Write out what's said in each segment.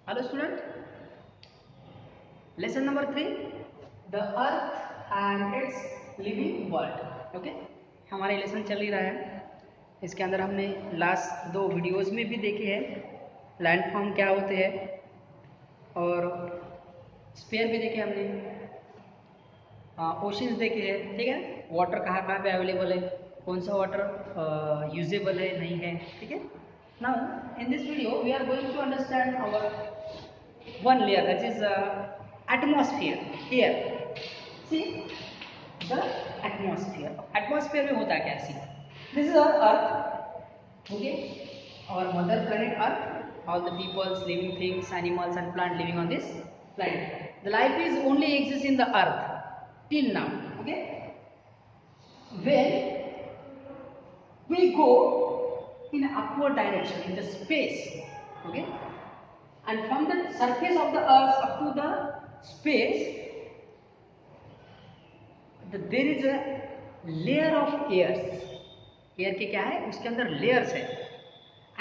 Hello student, lesson number 3, the earth and its living world. Okay, हमारा lesson चल ही रहा है। इसके अंदर हमने लास्ट 2 वीडियोस में भी देखे हैं लैंडफॉर्म क्या होते हैं और स्पेयर भी देखे हमने, ओशंस देखे हैं। ठीक है, वाटर कहाँ कहाँ पे अवेलेबल है, कौन सा वाटर यूजेबल है नहीं है। ठीक है, now in this video we are going to understand our one layer, that is atmosphere, air. See the atmosphere. Atmosphere में होता क्या है? This is our earth, okay, our mother planet earth, all the peoples, living things, animals and plant living on this planet. The life is only exists in the earth till now. Okay, when we go in an upward direction in the space, okay, and from the surface of the earth up to the space, there is a layer of airs. Air के क्या है, उसके अंदर layers है,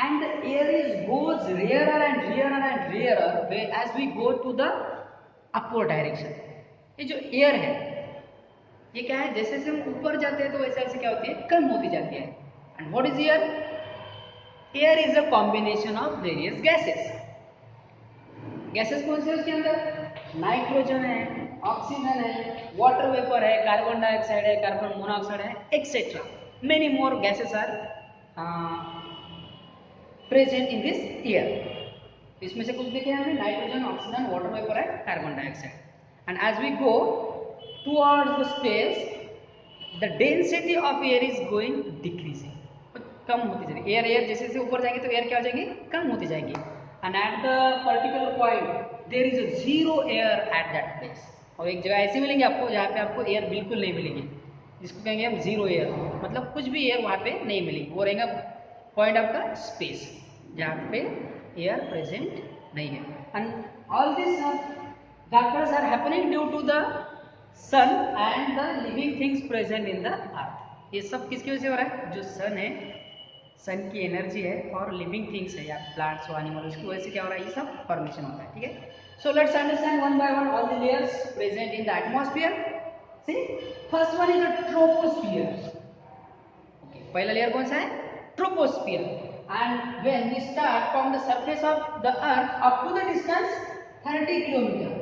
and the air is goes rarer and rarer and rarer as we go to the upward direction. ये जो air है ये क्या है, जैसे जैसे हम ऊपर जाते हैं तो वैसे वैसे क्या होती है, कम होती जाती है। And what is air? Air is a combination of various gases. Gases कौन से उसके अंदर? नाइट्रोजन है, ऑक्सीजन है, वाटर वेपर है, कार्बन डाइऑक्साइड है, कार्बन मोनोऑक्साइड है, etcetera. Many more gases are present in this air. इसमें से कुछ देखे हमने, नाइट्रोजन, ऑक्सीजन, वाटर वेपर है, carbon dioxide. And as we go towards the space the density of air is going decreasing, कम होती जाएगी। एयर जैसे जैसे ऊपर जाएंगे तो एयर क्या हो जाएगी, कम होती जाएगी। And at the particular point there is a zero air at that place. और एक जगह ऐसी मिलेंगे आपको जहाँ पे आपको एयर बिल्कुल नहीं मिलेगी, जिसको कहेंगे हम जीरो एयर, मतलब कुछ भी एयर वहाँ पे नहीं मिलेगी। वो रहेगा पॉइंट ऑफ द स्पेस जहाँ पे एयर प्रेजेंट नहीं है। And all this factors are happening due to the sun and the living things present in the earth. ये सब किसकी वजह से हो रहा है? जो सन है, सन की एनर्जी है और लिविंग थिंग्स है या प्लांट्स और एनिमल, उसकी वजह से क्या हो रहा है, ये सब फॉर्मेशन होता है। ठीक है, so let's understand one by one all the layers present in the atmosphere. See, first one is the troposphere. Okay, पहला लेयर कौन सा है? Troposphere. And when we start from the surface of the earth up to the distance 30 kilometre,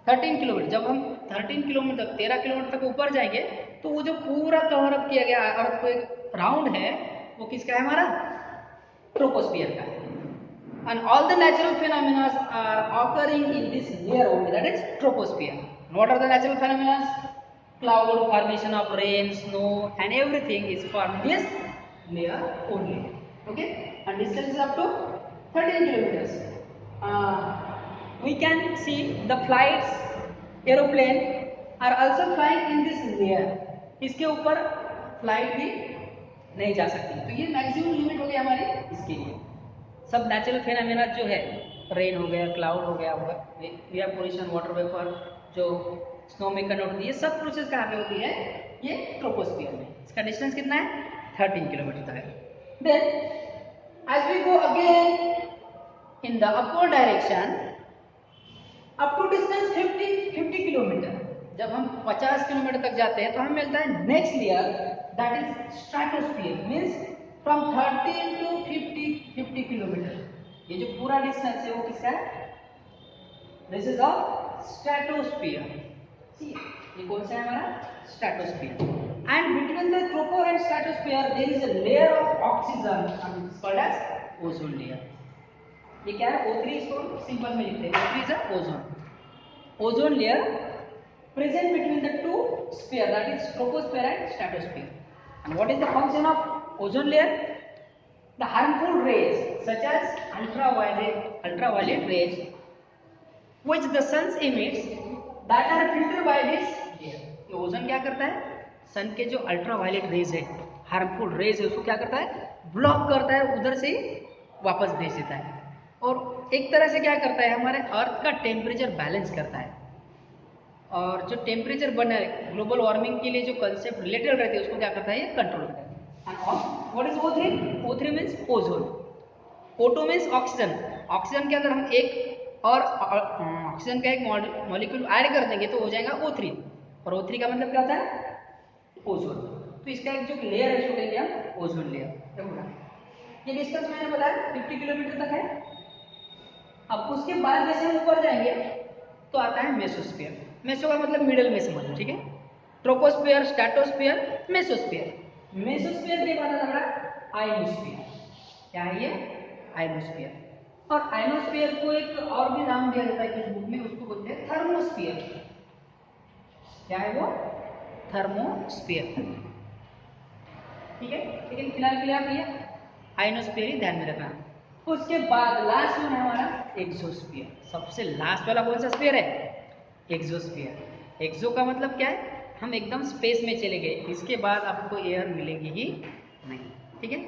13 kilometre, जब हम 13 kilometre तक 13 kilometre तक ऊपर जाएंगे तो वो जो पूरा कवर अप किया गया अर्थ को एक राउंड है, वो किसका है? हमारा ट्रोपोस्फियर का है। And all the natural phenomena are occurring in this layer only, that is troposphere. What are the natural phenomena? Cloud formation of rain, snow and everything is formed in this layer only. Okay, and distance is up to 13 kilometres. we can see the flights, aeroplane are also flying in this layer. इसके ऊपर flight भी नहीं जा सकती, तो ये maximum limit हो गई हमारी इसके लिए। सब नेचुरल फेनोमेना जो है, रेन हो गया, क्लाउड हो गया, इवेपोरेशन, वाटर वेपर, जो स्नो में कन्वर्ट होती है, ये सब प्रोसेस कहाँ पे होती है? ये ट्रोपोस्फियर में। इसका डिस्टेंस कितना है? 13 किलोमीटर तक है। Then as we go again in the upward direction up to distance 50 kilometre, जब हम 50 किलोमीटर तक जाते हैं तो हमें मिलता है next layer, that is stratosphere. Means from 13 to 50 kilometre, ये जो पूरा डिस्टेंस है वो किसका है? This is of stratosphere. See, ये कौन सा है? हमारा stratosphere. And between the tropo and stratosphere there is a layer of oxygen and it is called as ozone layer. ये क्या है? O3, इसको सिंपल में लिखते हैं, O3 is a ozone. Ozone layer present between the two sphere, that is troposphere and stratosphere. And what is the function of ozone layer? The harmful rays such as ultraviolet rays which the sun emits that are filtered by this layer. ये ozone क्या करता है? सन के जो ultraviolet rays है, harmful rays है, उसको क्या करता है? ब्लॉक करता है, उधर से वापस भेज देता है। और एक तरह से क्या करता है? हमारे अर्थ का टेम्परेचर बैलेंस करता है। और जो टेम्परेचर बना है ग्लोबल वार्मिंग के लिए जो कंसेप्ट रिलेटेड रहते हैं उसको क्या करता है? ये कंट्रोल करता है। And what is O3? O3 means ozone. O2 means oxygen. Oxygen के अंदर हम एक और ऑक्सीजन का एक मॉलिक्यूल ऐड कर देंगे तो हो जाएगा O3, और O3 का मतलब क्या होता है? ओजोन। तो इसका एक जो लेयर है इसको कहेंगे हम ओजोन लेयर। ये डिस्टेंस मैंने बताया 50 किलोमीटर तक है। अब उसके बाद जैसे हम ऊपर जाएंगे तो आता है मेसोस्फीयर। मेसो का मतलब मिडिल में समझ लो, ठीक है। Troposphere, stratosphere, mesosphere. मेसोस्फीयर के बाद आता है आइनोस्फीयर। क्या है ये? आइनोस्फीयर। और आइनोस्फीयर को एक और भी नाम दिया जाता है कुछ बुक में, उसको बोलते हैं थर्मोस्फीयर। क्या है वो? थर्मोस्फीयर, ठीक है। लेकिन फिलहाल के लिए आप ये आइनोस्फीयर ही ध्यान में रखना। उसके बाद लास्ट वन है हमारा एक्सोस्फीयर। सबसे लास्ट वाला कौन सा स्फीयर है? एक्सोस्फीयर। एक्सो का मतलब क्या है? हम एकदम स्पेस में चले गए, इसके बाद आपको एयर मिलेगी ही नहीं, ठीक है।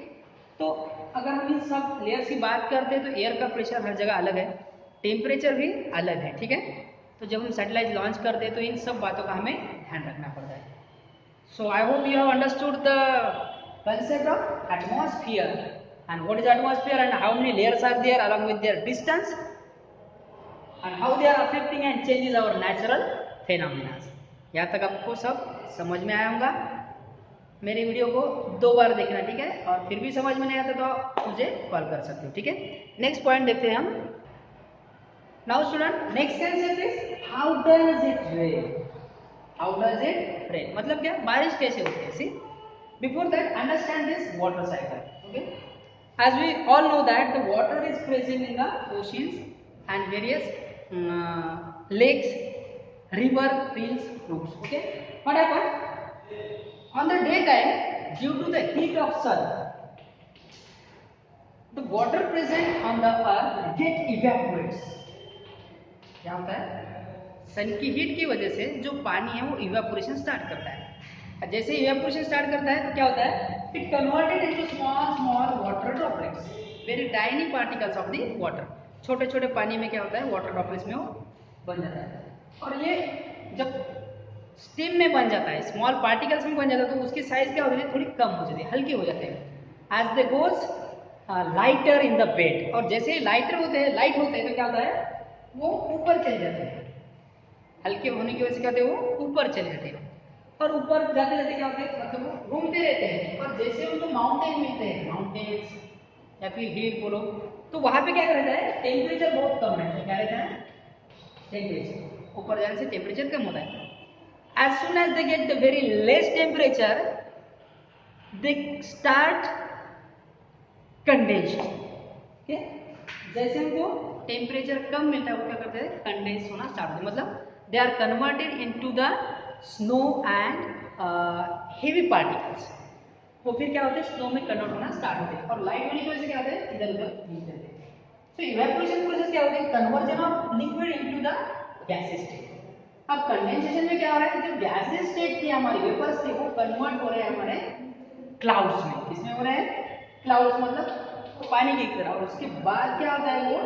तो अगर हम इन सब लेयर्स की बात करते हैं तो एयर का प्रेशर हर जगह अलग है, टेम्परेचर भी अलग है, ठीक है। तो जब हम सैटेलाइट लॉन्च करते हैं तो इन सब बातों का हमें ध्यान रखना पड़ता है। So I hope you have understood the concept of atmosphere and what is atmosphere and how many layers are there along with their distance and how they are affecting and changes our natural phenomena. यहाँ तक आपको सब समझ में आया होगा। मेरी video को 2 बार देखना, ठीक है। और फिर भी समझ में नहीं आता तो मुझे कॉल कर सकते हो, ठीक है। नेक्स्ट पॉइंट देखते हैं हम। Now student, next concept is how does it rain. How does it rain मतलब क्या? बारिश कैसे होती है? See, before that understand this water cycle, okay. As we all know that the water is present in the oceans and various lakes, river, fields, brooks, okay. What happens on the daytime due to the heat of sun, the water present on the earth get evaporates. क्या होता है? सन की heat की वजह से जो पानी है वो इवेपोरेशन स्टार्ट करता है। जैसे इवेपोरेशन स्टार्ट करता है तो क्या होता है? It converted into small small water droplets, very tiny particles of the water. छोटे छोटे पानी में क्या होता है? वाटर ड्रॉपलेट्स में वो बन जाता है। और ये जब स्टीम में बन जाता है, स्मॉल पार्टिकल्स में बन जाता है, तो उसकी साइज क्या हो जाती है? थोड़ी कम हो जाती है, हल्की हो जाते हैं। As they goes lighter in the bed, और जैसे ही लाइटर होते हैं, लाइट होते हैं तो क्या होता है? वो ऊपर चले जाते हैं। हल्के होने की वजह से क्या होते हैं? वो ऊपर चले जाते हैं। और ऊपर जाते जाते क्या होते हैं? मतलब वो घूमते रहते हैं। और जैसे उनको माउंटेन मिलते हैं, माउंटेन्स या फिर हिल बोलो, तो वहां पे क्या रहता है? टेम्परेचर बहुत कम रहता है। क्या रहता है? टेम्परेचर ऊपर जाने से टेम्परेचर कम होता है। As soon as they get the very less temperature, they start condensed. Okay? जैसे हमको टेम्परेचर कम मिलता है वो क्या करते हैं? कंडेंस होना स्टार्ट होते हैं। मतलब they are converted into the snow and heavy particles. वो फिर क्या होते हैं? स्नो में कन्वर्ट होना स्टार्ट होते हैं। और लाइट होने की वजह से क्या होते हैं? इधर उधर घूमते हैं। तो इवेपोरेशन प्रोसेस क्या होती है? Conversion of liquid into the gases state. अब कंडेंसेशन में क्या हो रहा है? जो गैसेस स्टेट थी हमारी, वेपर्स थे, वो कन्वर्ट हो रहे हैं हमारे क्लाउड्स में। किसमें हो रहे हैं? क्लाउड्स मतलब पानी की तरह। और उसके बाद क्या होता है? वो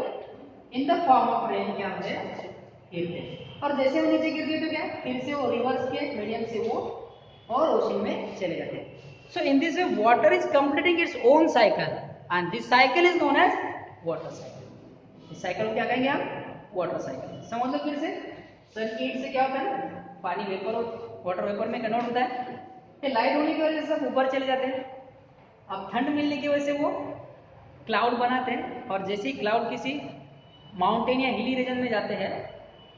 in the form of rain क्या होते हैं? गिरते हैं। और जैसे वो नीचे गिरते तो क्या है? फिर से वो रिवर्स के मीडियम से वो और ओशन में चले जाते हैं। So in this way water is completing its own cycle and this cycle is known as water cycle. इस साइकिल को क्या कहेंगे हम? Water cycle. समझ लो फिर से। सन की हीट से क्या होता है? पानी वेपर और वाटर वेपर में कन्वर्ट होता है। ये लाइट होने की वजह से सब ऊपर चले जाते हैं। अब ठंड मिलने की वजह से वो क्लाउड बनाते हैं। और जैसे ही क्लाउड किसी माउंटेन या हिली रीजन में जाते हैं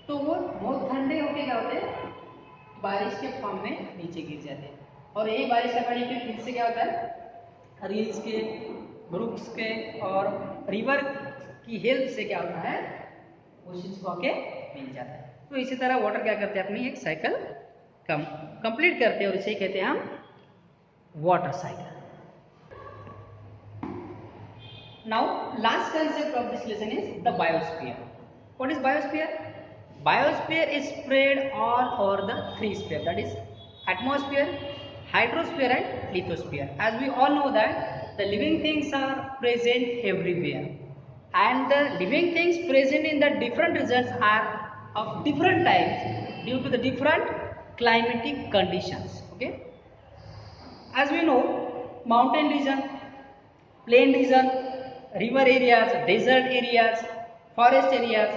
तो वो बहुत ठंडे होके क्या होते हैं? बारिश के फॉर्म में नीचे गिर जाते हैं। और यही बारिश का पानी फिर से क्या होता है? रील्स के, ब्रुक्स के और रिवर की हेल्प से क्या होता है? ओशंस को आके मिल जाता है। तो इसी तरह वाटर क्या करते हैं? अपनी एक साइकिल कंप्लीट करते हैं और इसे कहते हैं हम water cycle. Now last concept of this lesson is the biosphere. What is biosphere? Biosphere is spread all over the 3 sphere, that is atmosphere, hydrosphere and lithosphere. As we all know that the living things are present everywhere, and the living things present in the different regions are of different types due to the different climatic conditions. Okay, as we know, mountain region, plain region, river areas, desert areas, forest areas,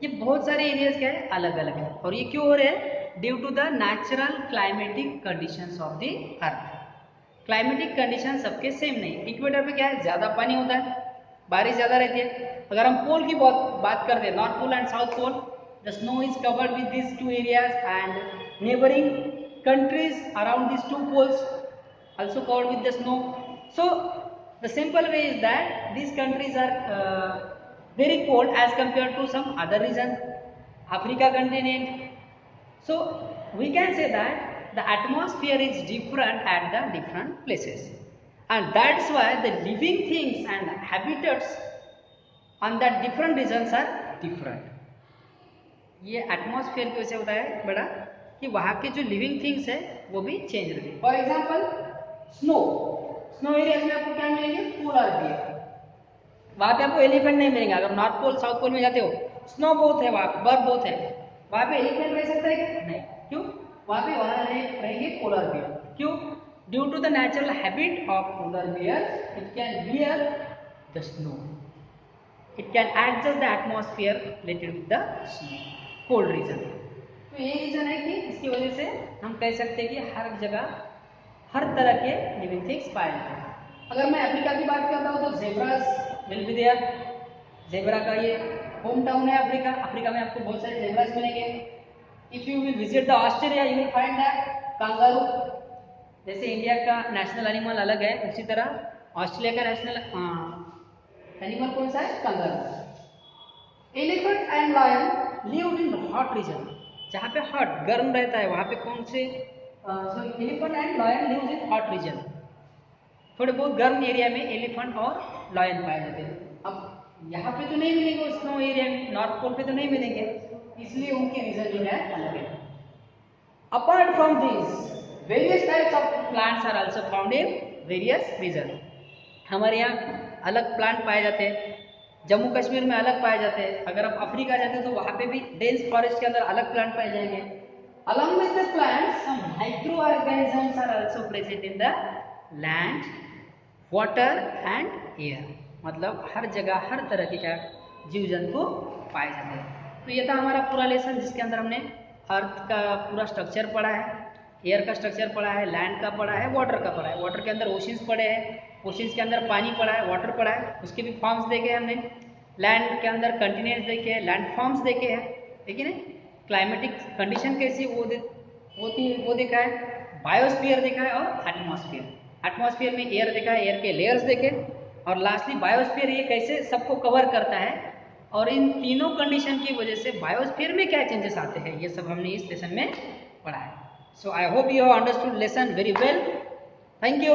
ये बहुत सारे areas क्या है अलग अलग है। और ये क्यों हो रहे हैं? Due to the natural climatic conditions of the earth. Climatic condition सबके सेम नहीं। इक्वेटर पे क्या है, ज़्यादा पानी होता है, बारिश ज़्यादा रहती है। अगर हम पोल की बात करते हैं, north pole and south pole, the snow is covered with this two areas and neighbouring countries around these two poles also covered with the snow. So the simple way is that these countries are very cold as compared to some other region, Africa continent. So we can say that the atmosphere is different at the different places, and that's why the living things and habitats on that different regions are different. ये atmosphere की वजह से होता है बड़ा कि वहाँ के जो लिविंग थिंग्स है वो भी चेंज रहते हैं। For example snow, snow area में आपको क्या मिलेंगे, पोलर बियर। वहाँ पे आपको एलिफेंट नहीं मिलेंगे। अगर नॉर्थ पोल साउथ पोल में जाते हो, स्नो बहुत है वहाँ पे, बर्फ बहुत है, वहाँ पे एलिफेंट रह सकता है क्या? नहीं। क्यों? वहाँ पे रहेंगे पोलर बियर। क्यों? Due to the natural habit of polar bear, it can bear the snow, it can adjust the atmosphere related with the snow, cold region. तो ये रीजन है कि इसकी वजह से हम कह सकते हैं कि हर जगह हर तरह के लिविंग थिंग्स पाए जाते हैं। अगर मैं अफ्रीका की बात करता हूँ तो zebras will be there. Zebra का ये होम टाउन है अफ्रीका। अफ्रीका में आपको बहुत सारे ज़ेब्रास मिलेंगे। If you will visit the Australia you will find that kangaroo. जैसे इंडिया का नेशनल एनिमल अलग है, उसी तरह ऑस्ट्रेलिया का नेशनल एनिमल कौन सा है? Kangaroo. Elephant and lion live in hot region, जहाँ पे हॉट गर्म रहता है वहाँ पे कौन से elephant and lion lives in hot region. थोड़े बहुत गर्म एरिया में एलिफेंट और लायन पाए जाते हैं। अब यहाँ पे तो नहीं मिलेंगे, स्नो एरिया में नॉर्थ पोल पे तो नहीं मिलेंगे, इसलिए उनके रीजन जो है अलग है। Apart from this various types of plants are also found in various region. हमारे यहाँ अलग प्लांट पाए जाते हैं, जम्मू कश्मीर में अलग पाए जाते हैं। अगर आप अफ्रीका जाते हैं तो वहाँ पे भी डेंस फॉरेस्ट के अंदर अलग प्लांट पाए जाएंगे। Along with the plants, some microorganisms are also present in the land, water and air. मतलब हर जगह हर तरह के क्या जीव जंतु पाए जाते हैं। तो ये था हमारा पूरा लेसन, जिसके अंदर हमने अर्थ का पूरा स्ट्रक्चर पढ़ा है, एयर का स्ट्रक्चर पढ़ा है, लैंड का पढ़ा है, वाटर का पढ़ा है। वाटर के अंदर ओशंस पढ़े हैं, ओशंस के अंदर पानी पढ़ा है, वाटर पढ़ा है, उसके भी फॉर्म्स देखे हैं हमने। लैंड के अंदर कंटिनेंट्स देखे हैं, लैंड फॉर्म्स देखे हैं, ठीक है ना। क्लाइमेटिक कंडीशन कैसी होती है वो देखा है, बायोस्फीयर देखा है और एटमॉस्फेयर। एटमॉस्फेयर में एयर देखा है, एयर के लेयर्स देखे, और लास्टली बायोस्फीयर ये कैसे सबको कवर करता है, और इन तीनों कंडीशन की वजह से बायोस्फीयर में क्या चेंजेस आते हैं, ये सब हमने इस लेसन में पढ़ा है। So I hope you have understood lesson very well. Thank you.